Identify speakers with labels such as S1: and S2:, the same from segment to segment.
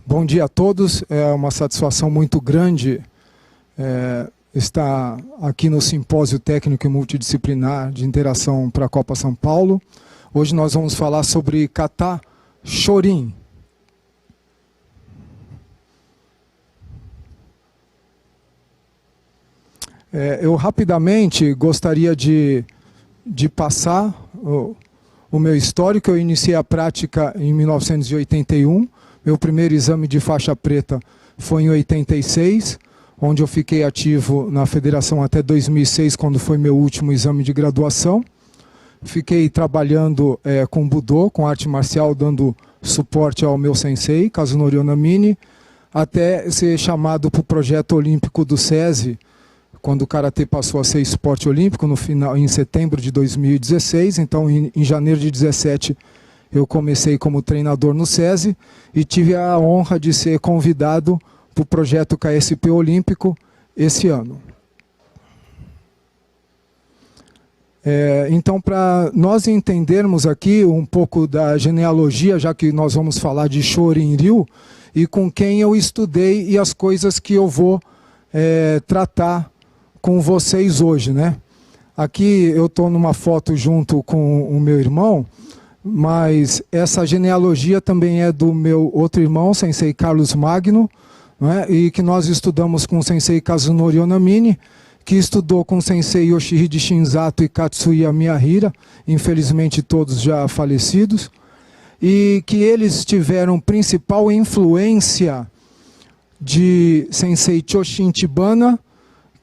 S1: Bom dia a todos, é uma satisfação muito grande estar aqui no Simpósio Técnico e Multidisciplinar de Interação para a Copa São Paulo. Hoje nós vamos falar sobre kata shorin. Eu rapidamente gostaria de passar o meu histórico. Eu iniciei a prática em 1981, meu primeiro exame de faixa preta foi em 86, onde eu fiquei ativo na federação até 2006, quando foi meu último exame de graduação. Fiquei trabalhando com Budô, com arte marcial, dando suporte ao meu sensei, Kazunori Onamine, até ser chamado para o projeto olímpico do SESI, quando o Karatê passou a ser esporte olímpico, em setembro de 2016. Então, em janeiro de 2017, eu comecei como treinador no SESI e tive a honra de ser convidado para o projeto KSP Olímpico esse ano. Então, para nós entendermos aqui um pouco da genealogia, já que nós vamos falar de Shorin-ryu, e com quem eu estudei e as coisas que eu vou tratar com vocês hoje, né? Aqui eu estou numa foto junto com o meu irmão, mas essa genealogia também é do meu outro irmão, Sensei Carlos Magno, né? E que nós estudamos com o Sensei Kazunori Onamine, que estudou com o Sensei Yoshihide Shinzato e Katsuya Miyahira, infelizmente todos já falecidos, e que eles tiveram principal influência de Sensei Choshin Chibana,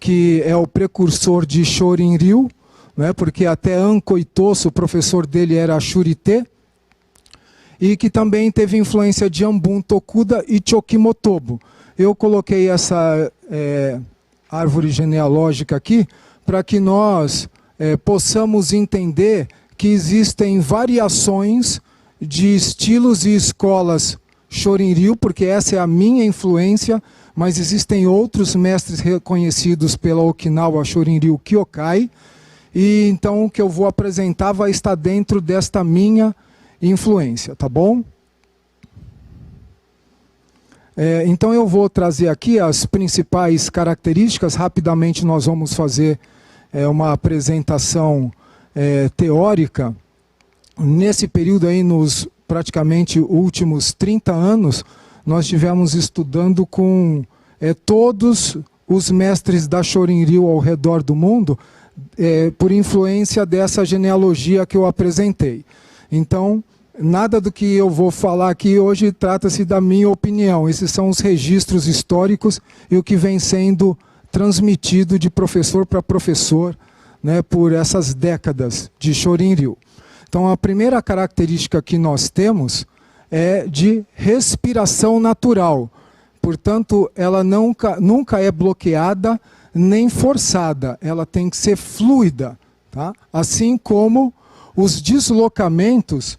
S1: que é o precursor de Shorin-ryu, né, porque até Anko Itosu, o professor dele era Shurite, e que também teve influência de Ambun Tokuda e Chokimotobo. Eu coloquei essa árvore genealógica aqui para que nós possamos entender que existem variações de estilos e escolas Shorin-ryu, porque essa é a minha influência, mas existem outros mestres reconhecidos pela Okinawa Shorin-ryu Kyokai, e então o que eu vou apresentar vai estar dentro desta minha influência, tá bom? Então eu vou trazer aqui as principais características. Rapidamente nós vamos fazer uma apresentação teórica. Nesse período aí, nos praticamente últimos 30 anos, nós estivemos estudando com todos os mestres da Shorin-ryu ao redor do mundo, por influência dessa genealogia que eu apresentei. Então, nada do que eu vou falar aqui hoje trata-se da minha opinião. Esses são os registros históricos e o que vem sendo transmitido de professor para professor, né, por essas décadas de Shorin-ryu. Então, a primeira característica que nós temos é de respiração natural. Portanto, ela nunca é bloqueada nem forçada. Ela tem que ser fluida, tá? Assim como os deslocamentos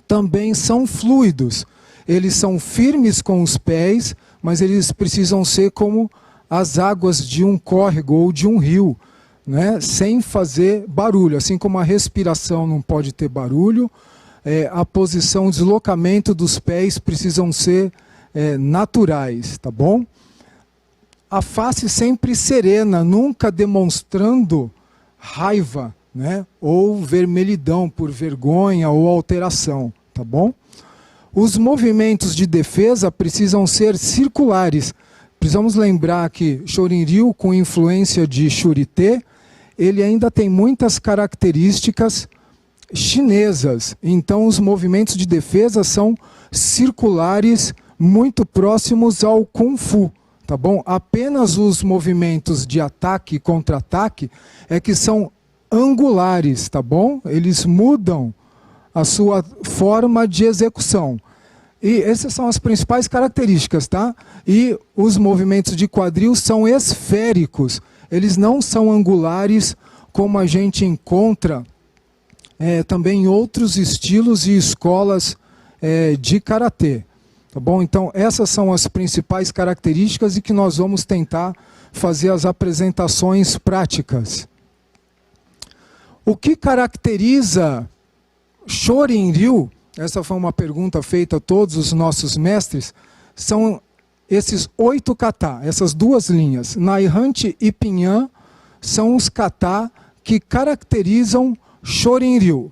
S1: também são fluidos. Eles são firmes com os pés, mas eles precisam ser como as águas de um córrego ou de um rio, né? Sem fazer barulho. Assim como a respiração não pode ter barulho, a posição, o deslocamento dos pés precisam ser naturais, tá bom? A face sempre serena, nunca demonstrando raiva, né? Ou vermelhidão por vergonha ou alteração, tá bom? Os movimentos de defesa precisam ser circulares. Precisamos lembrar que Shorin-ryu, com influência de Shurite, ele ainda tem muitas características chinesas. Então, os movimentos de defesa são circulares, muito próximos ao Kung Fu, tá bom? Apenas os movimentos de ataque e contra-ataque é que são angulares, tá bom? Eles mudam a sua forma de execução. E essas são as principais características, tá? E os movimentos de quadril são esféricos. Eles não são angulares, como a gente encontra também em outros estilos e escolas de karatê. Tá bom? Então, essas são as principais características e que nós vamos tentar fazer as apresentações práticas. O que caracteriza Shorin-ryu essa foi uma pergunta feita a todos os nossos mestres, são esses 8 kata, essas duas linhas, Naihante e Pinhan, são os kata que caracterizam Shorin-ryu.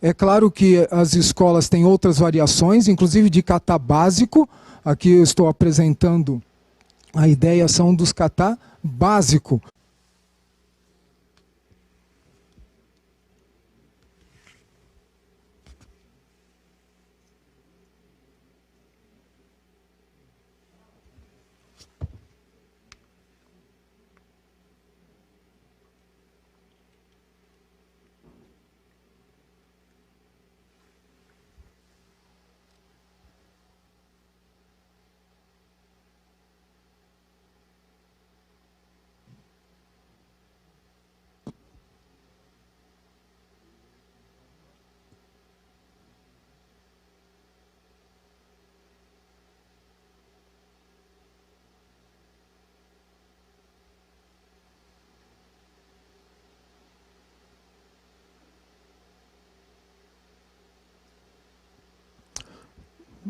S1: É claro que as escolas têm outras variações, inclusive de kata básico. Aqui eu estou apresentando a ideia, são dos kata básico.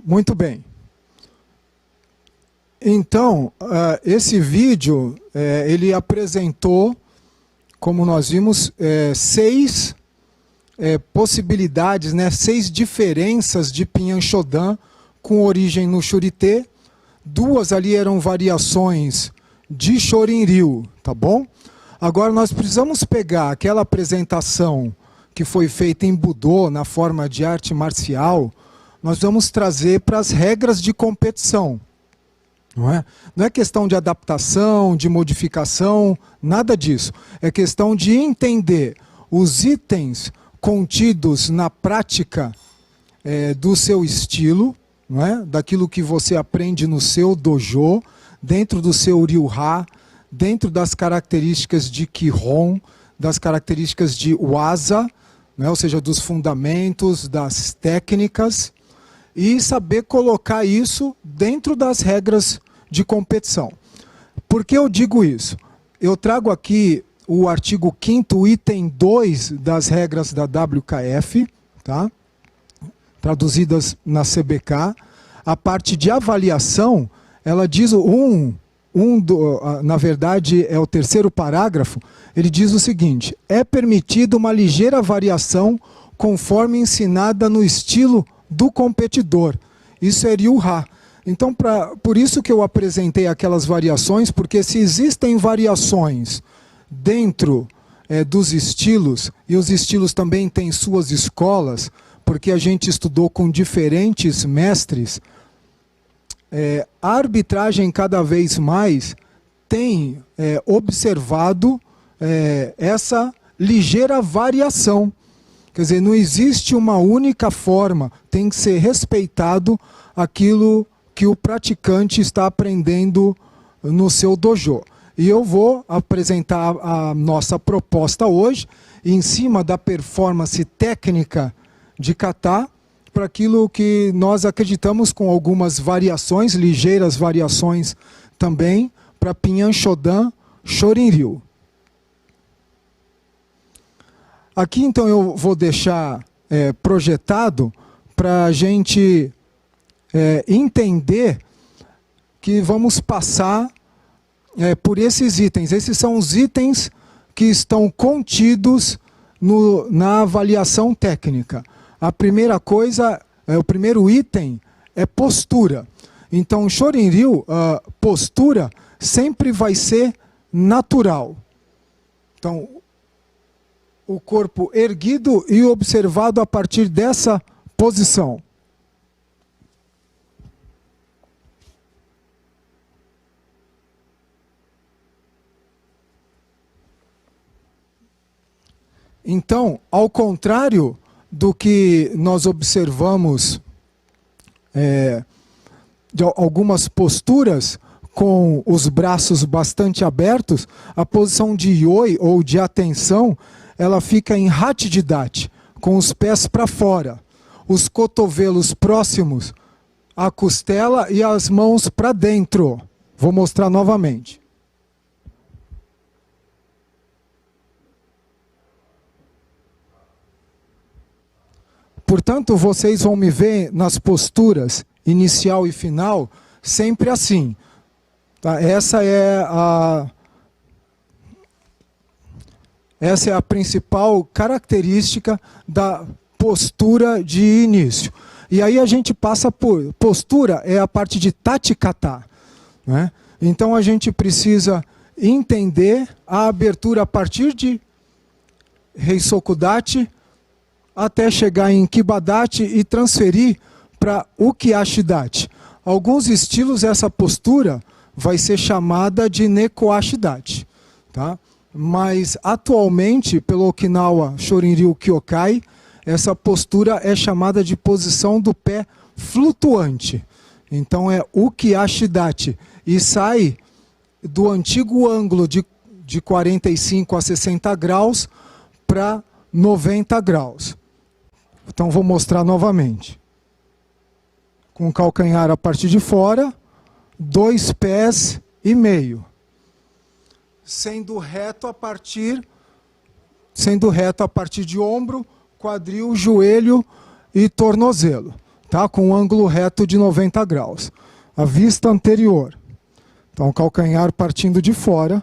S1: Muito bem. Então, esse vídeo, ele apresentou, como nós vimos, 6 possibilidades, né, 6 diferenças de Pinhan Shodan com origem no Shurite. 2 ali eram variações de Shorin-ryu, tá bom? Agora nós precisamos pegar aquela apresentação que foi feita em Budô, na forma de arte marcial, nós vamos trazer para as regras de competição. Não é questão de adaptação, de modificação, nada disso. É questão de entender os itens contidos na prática do seu estilo, não é? Daquilo que você aprende no seu dojo, dentro do seu Ryu-ha, dentro das características de Kihon, das características de Waza, não é? Ou seja, dos fundamentos, das técnicas, e saber colocar isso dentro das regras de competição. Por que eu digo isso? Eu trago aqui o artigo 5º, item 2 das regras da WKF, tá? Traduzidas na CBK. A parte de avaliação, ela diz, na verdade é o 3º parágrafo, ele diz o seguinte: é permitida uma ligeira variação conforme ensinada no estilo do competidor. Isso é Ryu-ha. Então, por isso que eu apresentei aquelas variações, porque se existem variações dentro dos estilos, e os estilos também têm suas escolas, porque a gente estudou com diferentes mestres, a arbitragem cada vez mais tem observado essa ligeira variação. Quer dizer, não existe uma única forma, tem que ser respeitado aquilo que o praticante está aprendendo no seu dojo. E eu vou apresentar a nossa proposta hoje, em cima da performance técnica de kata, para aquilo que nós acreditamos com algumas variações, ligeiras variações também, para Pinhan Shodan Shorin-ryu. Aqui então eu vou deixar projetado para a gente entender que vamos passar por esses itens. Esses são os itens que estão contidos na avaliação técnica. A primeira coisa, o primeiro item é postura. Então, Shorin-ryu, postura sempre vai ser natural. Então, o corpo erguido e observado a partir dessa posição. Então, ao contrário do que nós observamos de algumas posturas com os braços bastante abertos, a posição de Yoi ou de atenção, ela fica em Hachididate, com os pés para fora, os cotovelos próximos à costela e as mãos para dentro. Vou mostrar novamente. Portanto, vocês vão me ver nas posturas inicial e final sempre assim. Tá? Essa é a principal característica da postura de início. E aí a gente passa por... Postura é a parte de tatikata, né? Então a gente precisa entender a abertura a partir de Heisokudachi até chegar em Kibadachi e transferir para Ukiashidachi. Alguns estilos essa postura vai ser chamada de Nekoashidachi, tá? Mas atualmente, pelo Okinawa Shorin-ryu Kyokai, essa postura é chamada de posição do pé flutuante. Então é Ukiashidachi. E sai do antigo ângulo de 45 a 60 graus para 90 graus. Então vou mostrar novamente. Com o calcanhar a partir de fora, 2 pés e meio. Sendo reto a partir de ombro, quadril, joelho e tornozelo, tá? Com um ângulo reto de 90 graus. A vista anterior. Então, calcanhar partindo de fora.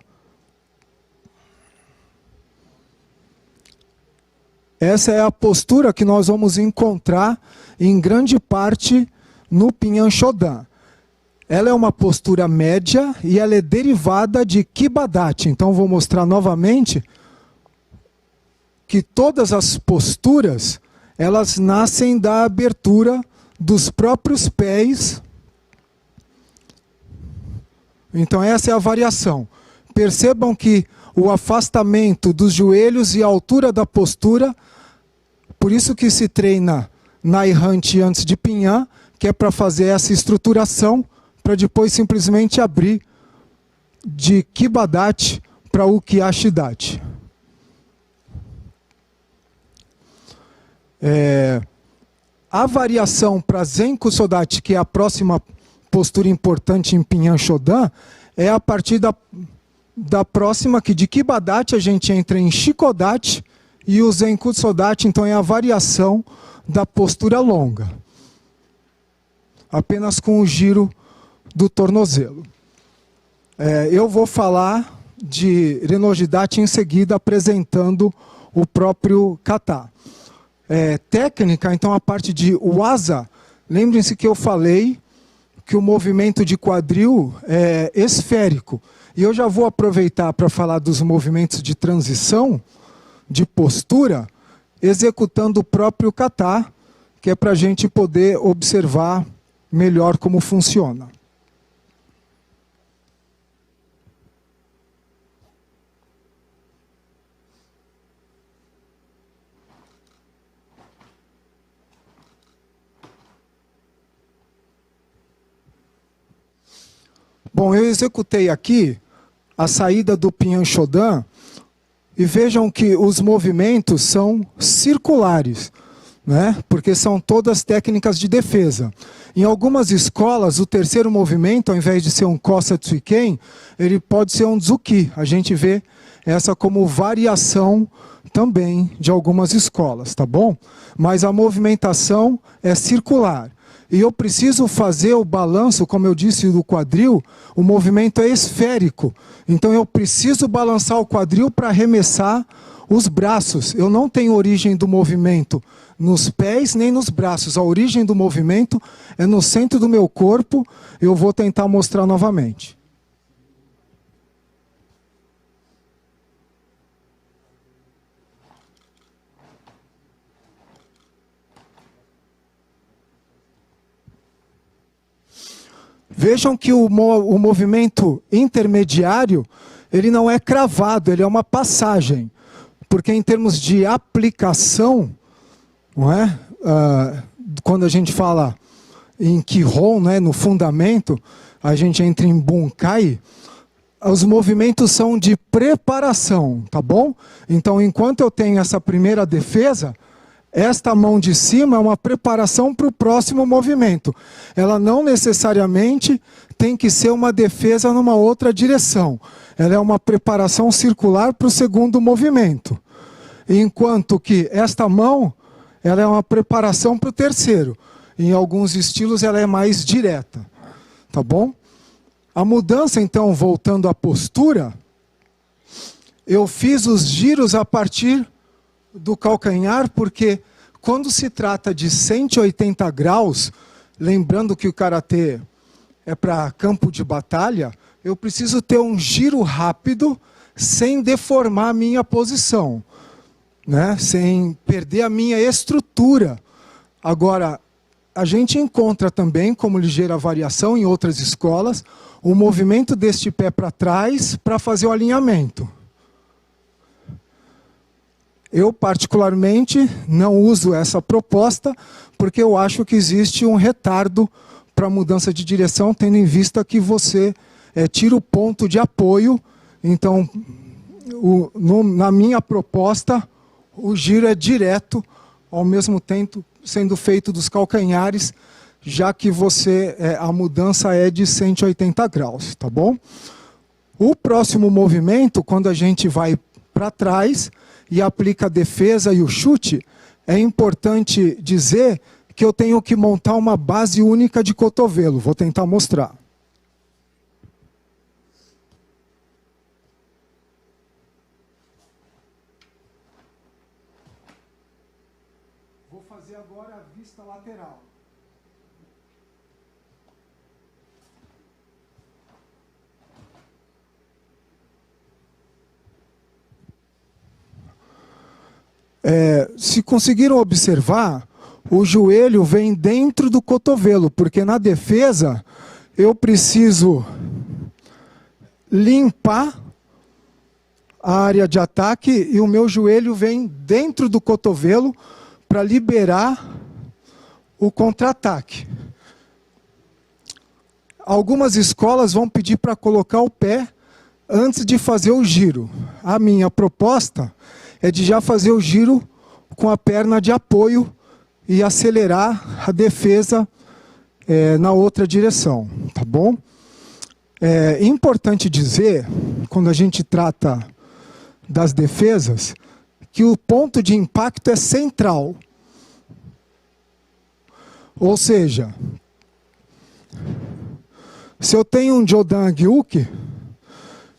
S1: Essa é a postura que nós vamos encontrar em grande parte no Pinhan Shodan. Ela é uma postura média e ela é derivada de Kibadachi. Então, vou mostrar novamente que todas as posturas, elas nascem da abertura dos próprios pés. Então essa é a variação. Percebam que o afastamento dos joelhos e a altura da postura, por isso que se treina na errante antes de Pinhan, que é para fazer essa estruturação, para depois simplesmente abrir de Kibadachi para Ukiashidachi. A variação para Zenku Sodachi, que é a próxima postura importante em Pinhan Shodan, é a partir da próxima, que de Kibadachi a gente entra em Shikodachi, e o Zenku Sodachi, então, é a variação da postura longa. Apenas com o giro do tornozelo. Eu vou falar de Renojidachi em seguida, apresentando o próprio kata. Técnica, então a parte de waza, lembrem-se que eu falei que o movimento de quadril é esférico. E eu já vou aproveitar para falar dos movimentos de transição, de postura, executando o próprio kata, que é para a gente poder observar melhor como funciona. Bom, eu executei aqui a saída do Pinhan Shodan e vejam que os movimentos são circulares, né? Porque são todas técnicas de defesa. Em algumas escolas, o terceiro movimento, ao invés de ser um Kosetsuken, ele pode ser um Tsuki. A gente vê essa como variação também de algumas escolas, tá bom? Mas a movimentação é circular. E eu preciso fazer o balanço, como eu disse, do quadril, o movimento é esférico. Então eu preciso balançar o quadril para arremessar os braços. Eu não tenho origem do movimento nos pés nem nos braços. A origem do movimento é no centro do meu corpo. Eu vou tentar mostrar novamente. Vejam que o movimento intermediário, ele não é cravado, ele é uma passagem. Porque em termos de aplicação, não é? Quando a gente fala em Kihon, né, no fundamento, a gente entra em Bunkai, os movimentos são de preparação, tá bom? Então, enquanto eu tenho essa primeira defesa, esta mão de cima é uma preparação para o próximo movimento. Ela não necessariamente tem que ser uma defesa numa outra direção. Ela é uma preparação circular para o segundo movimento. Enquanto que esta mão ela é uma preparação para o terceiro. Em alguns estilos ela é mais direta. Tá bom? A mudança, então, voltando à postura, eu fiz os giros a partir do calcanhar, porque quando se trata de 180 graus, lembrando que o karatê é para campo de batalha, eu preciso ter um giro rápido sem deformar a minha posição, né? Sem perder a minha estrutura. Agora, a gente encontra também, como ligeira variação em outras escolas, o movimento deste pé para trás para fazer o alinhamento. Eu, particularmente, não uso essa proposta, porque eu acho que existe um retardo para a mudança de direção, tendo em vista que você tira o ponto de apoio. Então, na minha proposta, o giro é direto, ao mesmo tempo sendo feito dos calcanhares, já que a mudança é de 180 graus, tá bom? O próximo movimento, quando a gente vai para trás e aplica a defesa e o chute, é importante dizer que eu tenho que montar uma base única de cotovelo. Vou tentar mostrar. Vou fazer agora a vista lateral. Se conseguiram observar, o joelho vem dentro do cotovelo, porque na defesa eu preciso limpar a área de ataque e o meu joelho vem dentro do cotovelo para liberar o contra-ataque. Algumas escolas vão pedir para colocar o pé antes de fazer o giro. A minha proposta é de já fazer o giro com a perna de apoio e acelerar a defesa na outra direção, tá bom? É importante dizer, quando a gente trata das defesas, que o ponto de impacto é central. Ou seja, se eu tenho um Jodan Gyuki,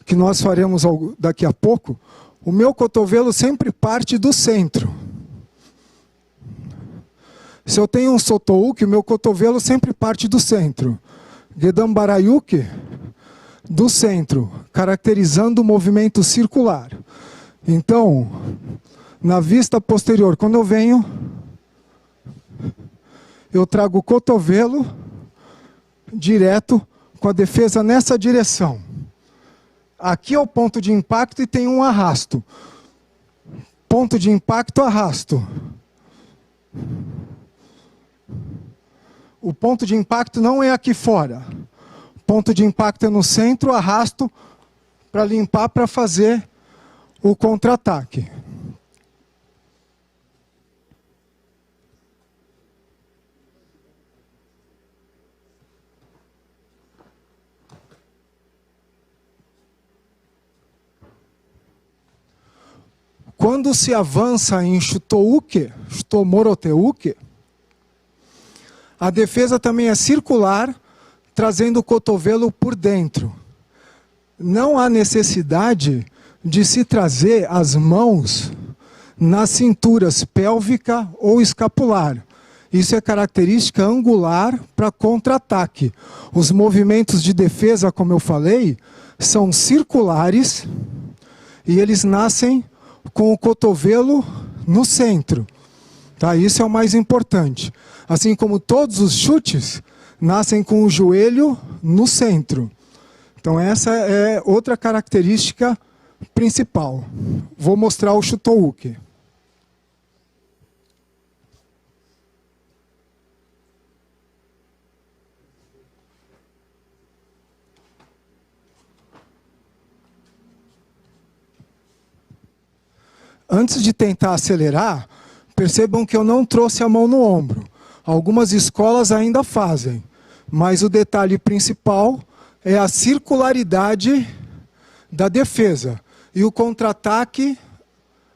S1: que nós faremos daqui a pouco, o meu cotovelo sempre parte do centro. Se eu tenho um Sotouki, o meu cotovelo sempre parte do centro. Gedan Barayuki, do centro, caracterizando o movimento circular. Então, na vista posterior, quando eu venho, eu trago o cotovelo direto com a defesa nessa direção. Aqui é o ponto de impacto e tem um arrasto. Ponto de impacto, arrasto. O ponto de impacto não é aqui fora. O ponto de impacto é no centro, arrasto para limpar, para fazer o contra-ataque. Quando se avança em Shutouke, Shutomoroteuke, a defesa também é circular, trazendo o cotovelo por dentro. Não há necessidade de se trazer as mãos nas cinturas pélvica ou escapular. Isso é característica angular para contra-ataque. Os movimentos de defesa, como eu falei, são circulares e eles nascem com o cotovelo no centro. Tá? Isso é o mais importante. Assim como todos os chutes nascem com o joelho no centro. Então essa é outra característica principal. Vou mostrar o Shutouke. Antes de tentar acelerar, percebam que eu não trouxe a mão no ombro. Algumas escolas ainda fazem, mas o detalhe principal é a circularidade da defesa e o contra-ataque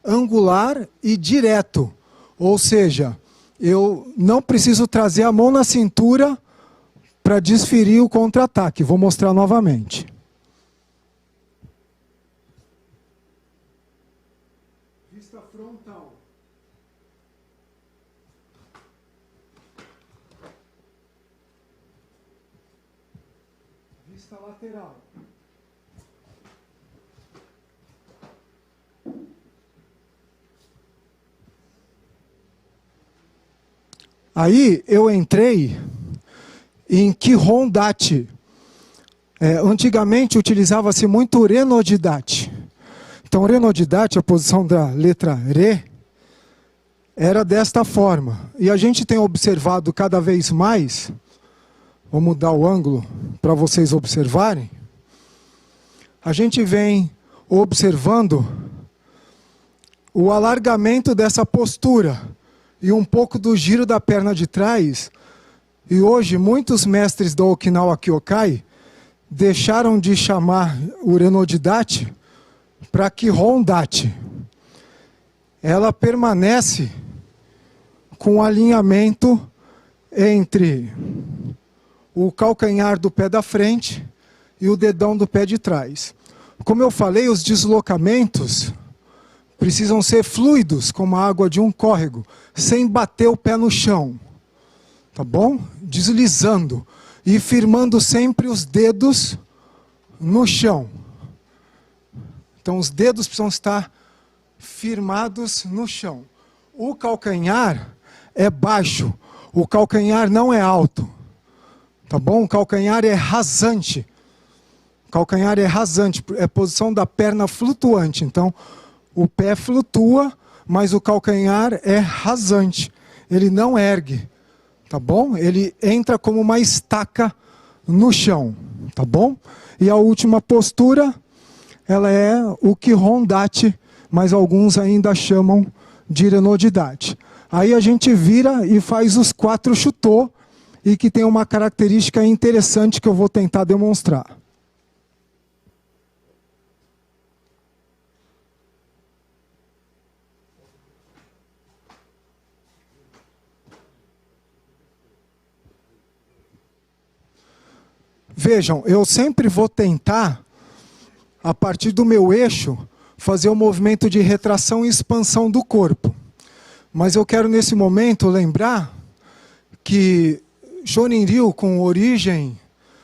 S1: angular e direto. Ou seja, eu não preciso trazer a mão na cintura para desferir o contra-ataque. Vou mostrar novamente. Vista frontal. Vista lateral. Aí eu entrei em Quirondate. Antigamente utilizava-se muito Renodidate. Então Renodidate, a posição da letra Re, era desta forma. E a gente tem observado cada vez mais, vou mudar o ângulo para vocês observarem, a gente vem observando o alargamento dessa postura e um pouco do giro da perna de trás. E hoje muitos mestres da Okinawa Kyokai deixaram de chamar o Renodidate para Quirondate. Ela permanece com alinhamento entre o calcanhar do pé da frente e o dedão do pé de trás. Como eu falei, os deslocamentos precisam ser fluidos, como a água de um córrego, sem bater o pé no chão. Tá bom? Deslizando e firmando sempre os dedos no chão. Então os dedos precisam estar firmados no chão. O calcanhar é baixo, o calcanhar não é alto. Tá bom? O calcanhar é rasante. O calcanhar é rasante, é a posição da perna flutuante. Então o pé flutua, mas o calcanhar é rasante. Ele não ergue. Tá bom? Ele entra como uma estaca no chão. Tá bom? E a última postura, ela é o Quirondate, mas alguns ainda chamam de Renodidate. Aí a gente vira e faz os 4 chutô, e que tem uma característica interessante que eu vou tentar demonstrar. Vejam, eu sempre vou tentar, a partir do meu eixo, fazer o movimento de retração e expansão do corpo. Mas eu quero, nesse momento, lembrar que Shorin-ryu, com origem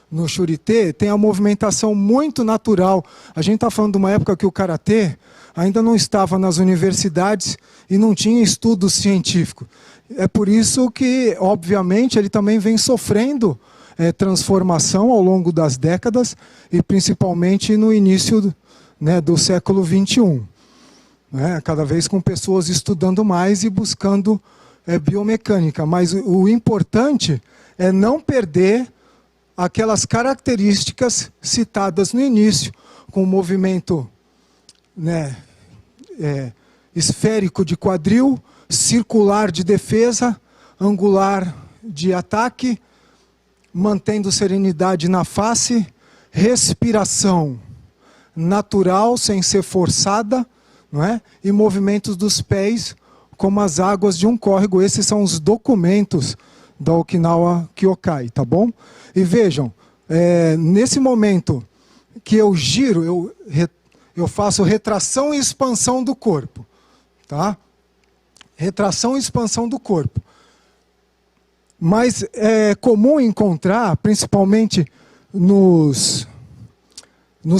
S1: no Shurite, tem a movimentação muito natural. A gente está falando de uma época que o Karatê ainda não estava nas universidades e não tinha estudo científico. É por isso que, obviamente, ele também vem sofrendo transformação ao longo das décadas e principalmente no início do século XXI. Cada vez com pessoas estudando mais e buscando biomecânica. Mas o importante é não perder aquelas características citadas no início, com o movimento esférico de quadril, circular de defesa, angular de ataque, mantendo serenidade na face, respiração natural, sem ser forçada, e movimentos dos pés, como as águas de um córrego. Esses são os documentos da Okinawa Kyokai, tá bom? E vejam, nesse momento que eu giro, eu faço retração e expansão do corpo, tá? Retração e expansão do corpo. Mas é comum encontrar, principalmente nos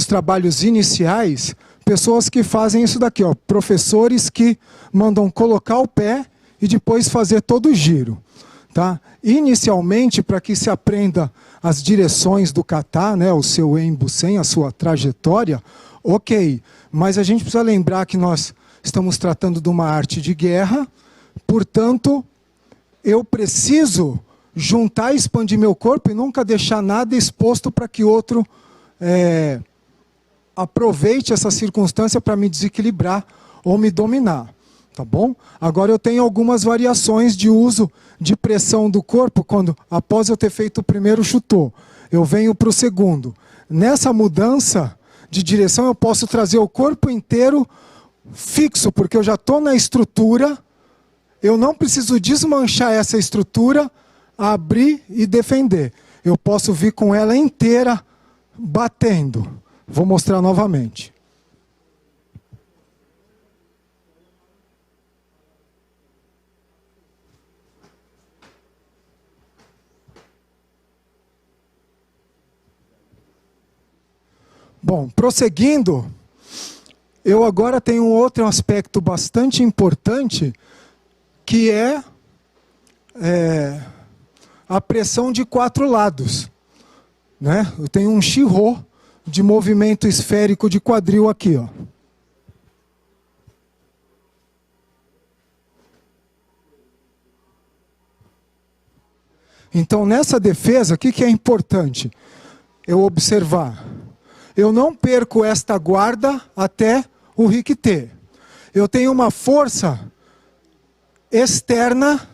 S1: trabalhos iniciais, pessoas que fazem isso daqui, ó, professores que mandam colocar o pé e depois fazer todo o giro. Tá? Inicialmente, para que se aprenda as direções do kata, o seu enbusen, a sua trajetória, ok. Mas a gente precisa lembrar que nós estamos tratando de uma arte de guerra, portanto, eu preciso juntar e expandir meu corpo e nunca deixar nada exposto para que outro aproveite essa circunstância para me desequilibrar ou me dominar. Tá bom? Agora eu tenho algumas variações de uso de pressão do corpo, quando após eu ter feito o primeiro chutô, eu venho para o segundo. Nessa mudança de direção eu posso trazer o corpo inteiro fixo, porque eu já estou na estrutura eu não preciso desmanchar essa estrutura, abrir e defender. Eu posso vir com ela inteira batendo. Vou mostrar novamente. Bom, prosseguindo, eu agora tenho um outro aspecto bastante importante, que é a pressão de 4 lados. Né? Eu tenho um Shihō de movimento esférico de quadril aqui. Ó. Então, nessa defesa, o que é importante eu observar? Eu não perco esta guarda até o Rikite. Eu tenho uma força externa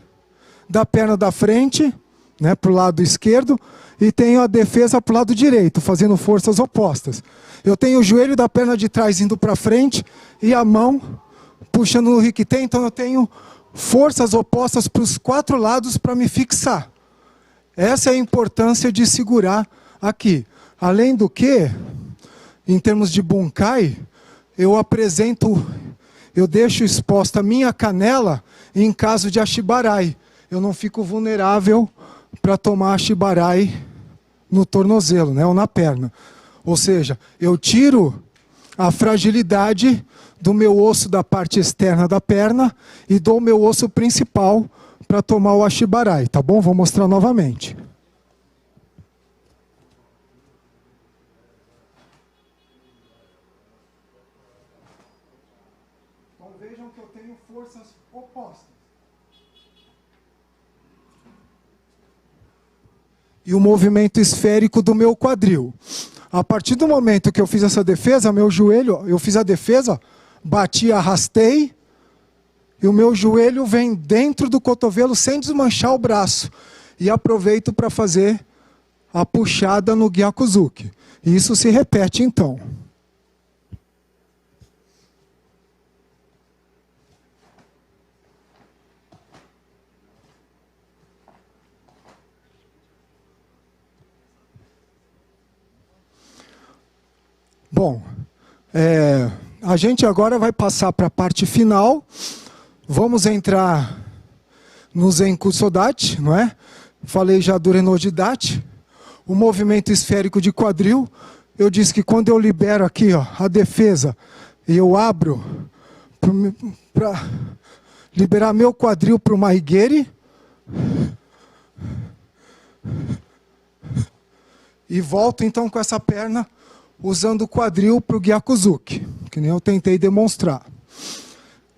S1: da perna da frente, né, para o lado esquerdo, e tenho a defesa para o lado direito, fazendo forças opostas. Eu tenho o joelho da perna de trás indo para frente e a mão puxando no Rikite, então eu tenho forças opostas para os 4 lados para me fixar. Essa é a importância de segurar aqui. Além do que, em termos de Bunkai, eu deixo exposta a minha canela em caso de Ashibarai. Eu não fico vulnerável para tomar Ashibarai no tornozelo, né, ou na perna. Ou seja, eu tiro a fragilidade do meu osso da parte externa da perna e dou o meu osso principal para tomar o Ashibarai, tá bom? Vou mostrar novamente. Então vejam que eu tenho forças opostas. E o movimento esférico do meu quadril. A partir do momento que eu fiz essa defesa, meu joelho, eu fiz a defesa, bati, arrastei, e o meu joelho vem dentro do cotovelo sem desmanchar o braço. E aproveito para fazer a puxada no Gyakuzuki. E isso se repete então. Bom, a gente agora vai passar para a parte final. Vamos entrar no Zenku Sodachi, não é? Falei já do Renojidachi. O movimento esférico de quadril. Eu disse que quando eu libero aqui, ó, a defesa e eu abro para liberar meu quadril para o Maigeri. E volto então com essa perna usando o quadril para o Gyakuzuki, que nem eu tentei demonstrar.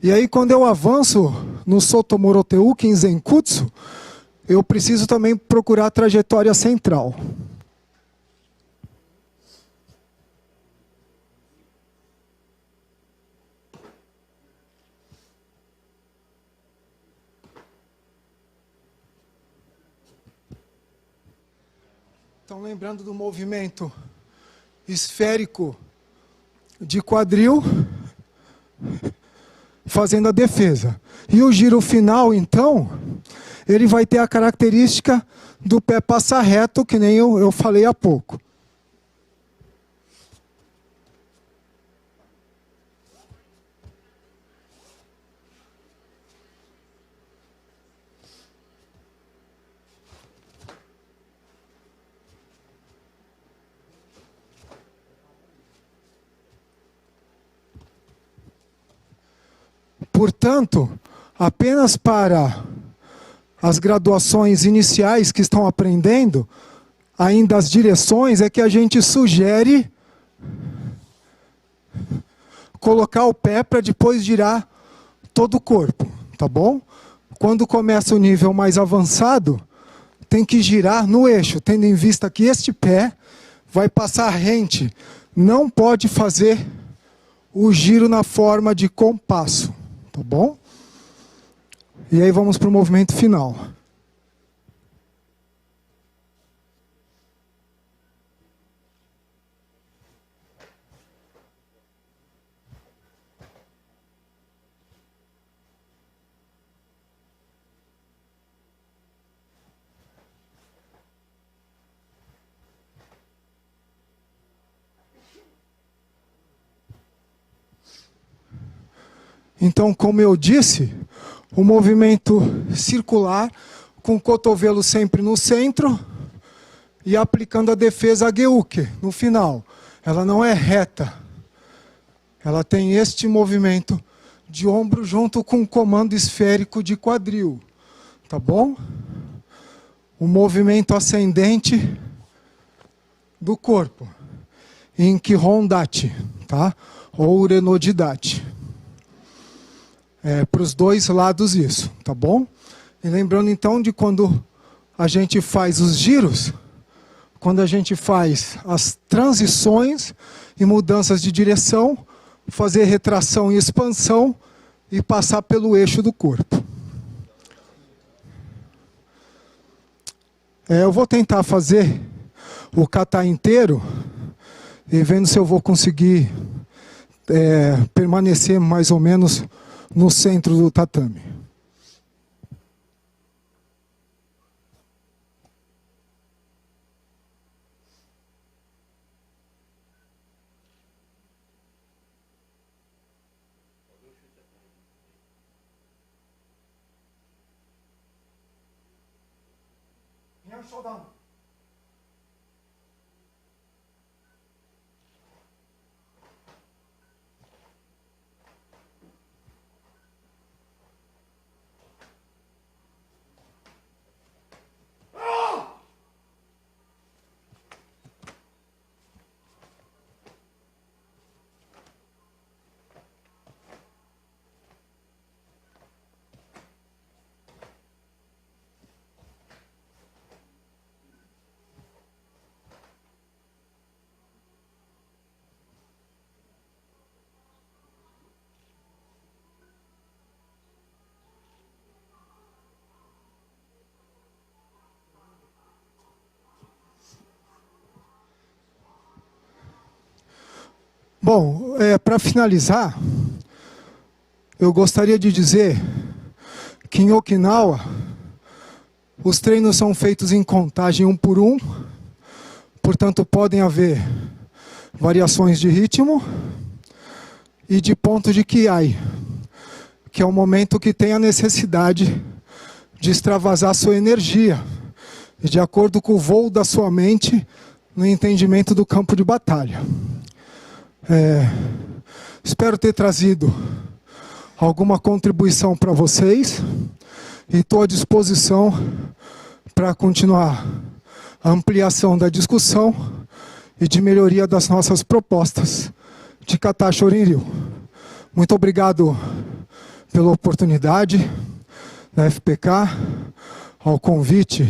S1: E aí quando eu avanço no Sotomoroteuki em Zenkutsu, eu preciso também procurar a trajetória central. Então lembrando do movimento esférico de quadril, fazendo a defesa. E o giro final, então, ele vai ter a característica do pé passar reto, que nem eu falei há pouco. Portanto, apenas para as graduações iniciais que estão aprendendo, ainda as direções, é que a gente sugere colocar o pé para depois girar todo o corpo, tá bom? Quando começa o nível mais avançado, tem que girar no eixo, tendo em vista que este pé vai passar rente. Não pode fazer o giro na forma de compasso, tá bom? E aí vamos para o movimento final. Então, como eu disse, o movimento circular, com o cotovelo sempre no centro e aplicando a defesa Geuke no final. Ela não é reta. Ela tem este movimento de ombro junto com o comando esférico de quadril. Tá bom? O movimento ascendente do corpo. Inkihondati, tá? Ou Urenodidati. Para os dois lados isso, tá bom? E lembrando então de quando a gente faz os giros, quando a gente faz as transições e mudanças de direção, fazer retração e expansão e passar pelo eixo do corpo. Eu vou tentar fazer o kata inteiro e vendo se eu vou conseguir permanecer mais ou menos no centro do tatame. Bom, para finalizar, eu gostaria de dizer que em Okinawa, os treinos são feitos em contagem 1 por 1, portanto podem haver variações de ritmo e de ponto de Kiai, que é o momento que tem a necessidade de extravasar sua energia, de acordo com o voo da sua mente no entendimento do campo de batalha. Espero ter trazido alguma contribuição para vocês e estou à disposição para continuar a ampliação da discussão e de melhoria das nossas propostas de Kata Shorin-ryu. Muito obrigado pela oportunidade da FPK, ao convite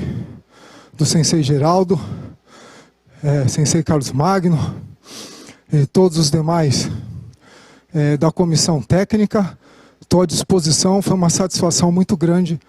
S1: do Sensei Geraldo, Sensei Carlos Magno, e todos os demais da comissão técnica. Estou à disposição, foi uma satisfação muito grande.